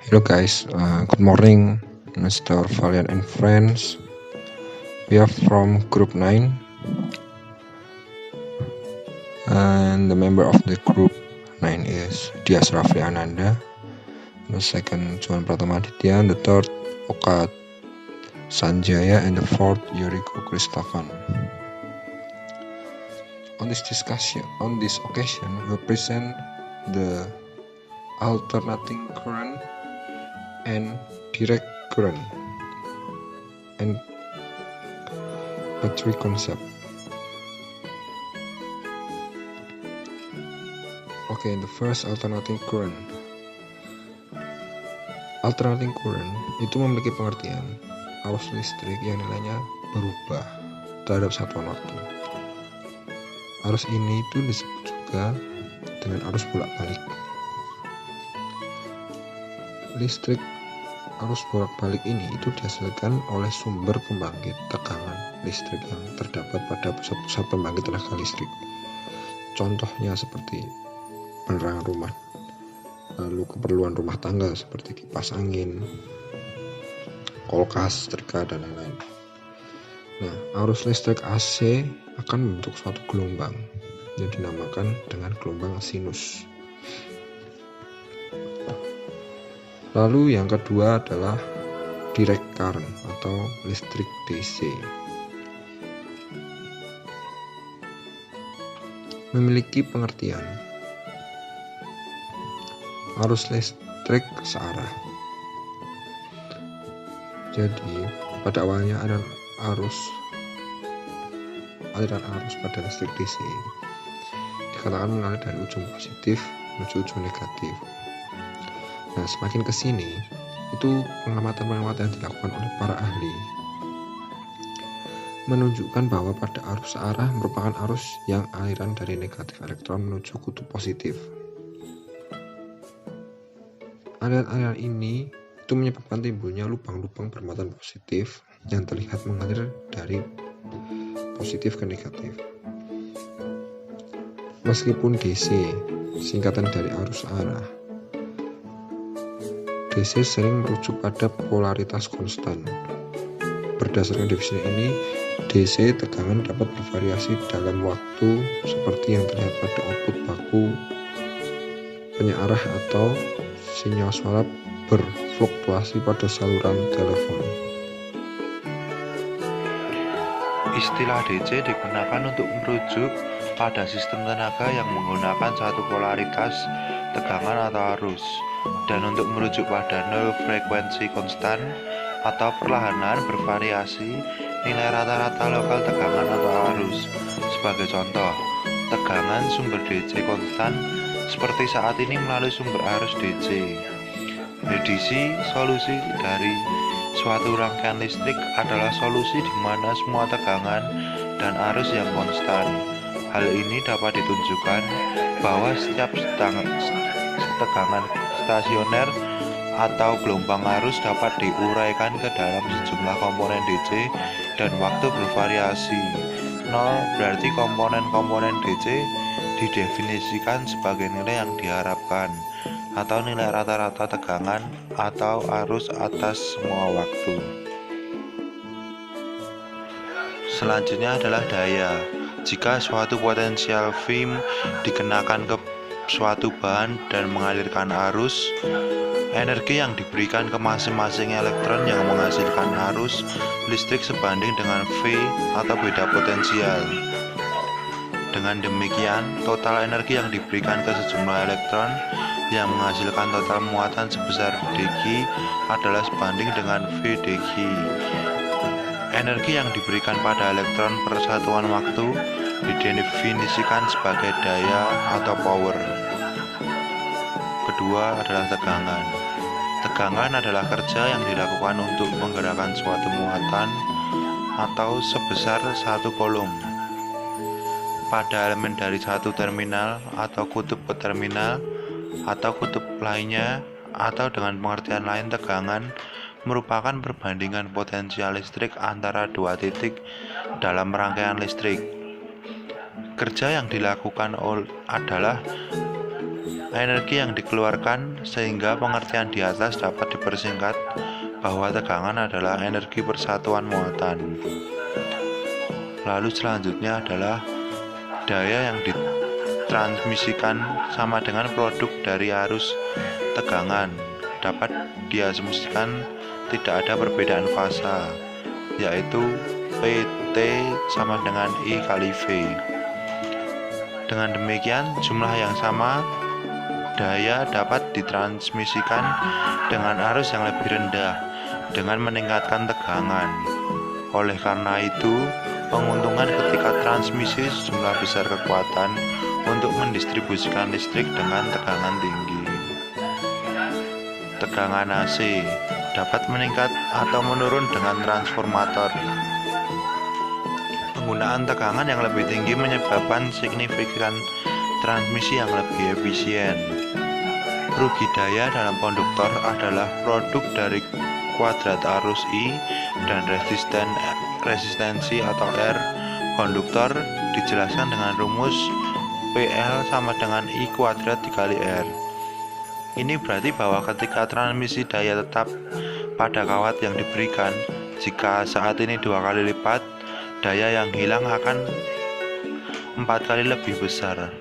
Hello guys, good morning, Mr. Valiant and friends. We are from Group 9, and the member of the Group 9 is Dias Rafli Ananda, the second John Pratama Aditya, and the third Oka Sanjaya, and the fourth Yoriko Kristavan. On this occasion, we present the alternating current and direct current and battery concept. Okay, the first alternating current. Alternating current itu memiliki pengertian arus listrik yang nilainya berubah terhadap satuan waktu. Arus ini itu disebut juga dengan arus bolak-balik. Listrik arus bolak-balik ini itu dihasilkan oleh sumber pembangkit tegangan listrik yang terdapat pada pusat-pusat pembangkit tenaga listrik. Contohnya seperti penerangan rumah, lalu keperluan rumah tangga seperti kipas angin, kulkas, setrika, dan lain-lain. Nah, arus listrik AC akan membentuk suatu gelombang yang dinamakan dengan gelombang sinus. Lalu yang kedua adalah direct current atau listrik DC. Memiliki pengertian arus listrik searah. Jadi pada awalnya ada aliran arus pada listrik DC dikatakan mengalir dari ujung positif menuju ujung negatif. Nah, semakin ke sini itu pengamatan-pengamatan yang dilakukan oleh para ahli menunjukkan bahwa pada arus searah merupakan arus yang aliran dari negatif elektron menuju kutub positif. Aliran-aliran ini itu menyebabkan timbulnya lubang-lubang bermuatan positif yang terlihat mengalir dari positif ke negatif. Meskipun DC singkatan dari arus arah, DC sering merujuk pada polaritas konstan. Berdasarkan definisi ini, DC tegangan dapat bervariasi dalam waktu seperti yang terlihat pada output baku penyearah atau sinyal suara berfluktuasi pada saluran telepon. Istilah DC digunakan untuk merujuk pada sistem tenaga yang menggunakan satu polaritas tegangan atau arus, dan untuk merujuk pada nol frekuensi konstan atau perlahan-lahan bervariasi nilai rata-rata lokal tegangan atau arus. Sebagai contoh, tegangan sumber DC konstan seperti saat ini melalui sumber arus DC. DC, solusi dari suatu rangkaian listrik adalah solusi di mana semua tegangan dan arus yang konstan. Hal ini dapat ditunjukkan bahwa setiap tegangan stasioner atau gelombang arus dapat diuraikan ke dalam sejumlah komponen DC dan waktu bervariasi. 0 berarti komponen-komponen DC didefinisikan sebagai nilai yang diharapkan atau nilai rata-rata tegangan atau arus atas semua waktu. Selanjutnya adalah daya. Jika suatu potensial V dikenakan ke suatu bahan dan mengalirkan arus, energi yang diberikan ke masing-masing elektron yang menghasilkan arus listrik sebanding dengan V atau beda potensial. Dengan demikian, total energi yang diberikan ke sejumlah elektron yang menghasilkan total muatan sebesar dg adalah sebanding dengan V dg. Energi yang diberikan pada elektron per satuan waktu didefinisikan sebagai daya atau power. Kedua adalah tegangan. Tegangan adalah kerja yang dilakukan untuk menggerakkan suatu muatan atau sebesar satu kolom pada elemen dari satu terminal atau kutub ke terminal atau kutub lainnya, atau dengan pengertian lain, tegangan merupakan perbandingan potensial listrik antara dua titik dalam rangkaian listrik. Kerja yang dilakukan adalah energi yang dikeluarkan sehingga pengertian di atas dapat dipersingkat bahwa tegangan adalah energi persatuan muatan. Lalu selanjutnya adalah daya yang ditransmisikan sama dengan produk dari arus tegangan. Dapat diasumsikan tidak ada perbedaan fasa, yaitu PT sama dengan I kali V. Dengan demikian, jumlah yang sama daya dapat ditransmisikan dengan arus yang lebih rendah dengan meningkatkan tegangan. Oleh karena itu, penguntungan ketika transmisi sejumlah besar kekuatan untuk mendistribusikan listrik dengan tegangan tinggi. Tegangan AC dapat meningkat atau menurun dengan transformator. Penggunaan tegangan yang lebih tinggi menyebabkan signifikan transmisi yang lebih efisien. Rugi daya dalam konduktor adalah produk dari kuadrat arus I dan resistensi atau R konduktor dijelaskan dengan rumus PL sama dengan I kuadrat dikali R. Ini berarti bahwa ketika transmisi daya tetap pada kawat yang diberikan, jika saat ini 2 kali lipat, daya yang hilang akan 4 kali lebih besar.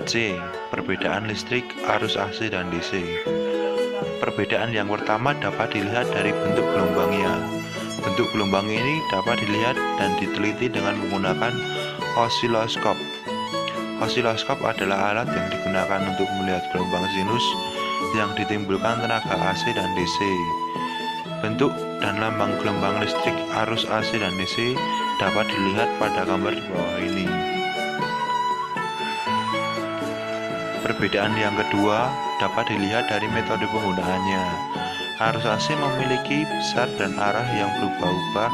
C. Perbedaan listrik arus AC dan DC. Perbedaan yang pertama dapat dilihat dari bentuk gelombangnya. Bentuk gelombang ini dapat dilihat dan diteliti dengan menggunakan osiloskop. Osiloskop adalah alat yang digunakan untuk melihat gelombang sinus yang ditimbulkan tenaga AC dan DC. Bentuk dan lambang gelombang listrik arus AC dan DC dapat dilihat pada gambar di bawah ini. Perbedaan yang kedua dapat dilihat dari metode penggunaannya. Arus AC memiliki besar dan arah yang berubah-ubah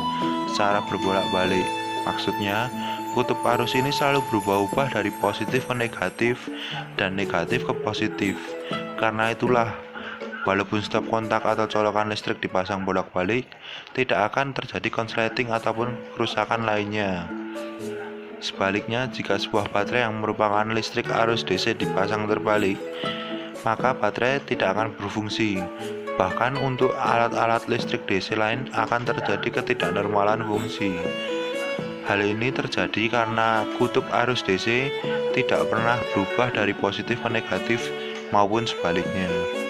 secara berbolak-balik. Maksudnya, kutub arus ini selalu berubah-ubah dari positif ke negatif dan negatif ke positif. Karena itulah, walaupun stop kontak atau colokan listrik dipasang bolak-balik, tidak akan terjadi konsleting ataupun kerusakan lainnya. Sebaliknya, jika sebuah baterai yang merupakan listrik arus DC dipasang terbalik, maka baterai tidak akan berfungsi. Bahkan untuk alat-alat listrik DC lain akan terjadi ketidaknormalan fungsi. Hal ini terjadi karena kutub arus DC tidak pernah berubah dari positif ke negatif maupun sebaliknya.